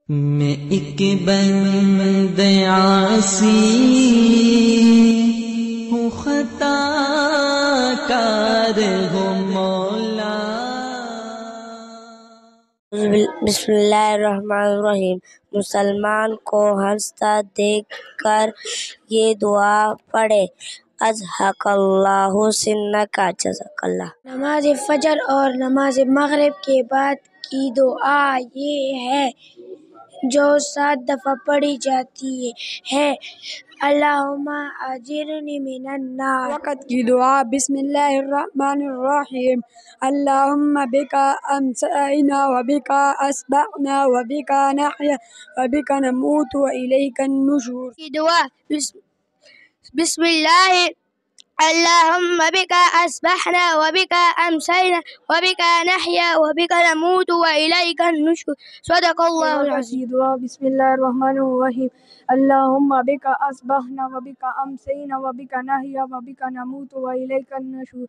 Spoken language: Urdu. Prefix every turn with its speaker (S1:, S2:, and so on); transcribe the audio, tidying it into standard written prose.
S1: میں ایک بند عاصی ہوں، خطا کار ہوں مولا۔
S2: بسم اللہ الرحمن الرحیم۔ مسلمان کو ہنستا دیکھ کر یہ دعا پڑھے۔ اضحک اللہ سنک، جزاک اللہ۔ نماز فجر اور نماز مغرب کے بعد کی دعا یہ ہے جو 7 دفعہ پڑھی جاتی ہے۔ اللہم اجرنی من النار۔ وقت کی دعا بسم اللہ الرحمن الرحیم۔ اللہم بک امسینا وبک اصبحنا وبک نحیا وبک نموت والیک النشور۔ کی دعا بسم اللہ اللہم بک اصبحنا وبک امسینا وبک نحیا وبک نموت والیک النشور، صدق اللہ العظیم۔ دعا بسم اللہ الرحمن الرحیم۔ اللہم بک اصبحنا وبک امسینا وبک نحیا وبک نموت والیک النشور۔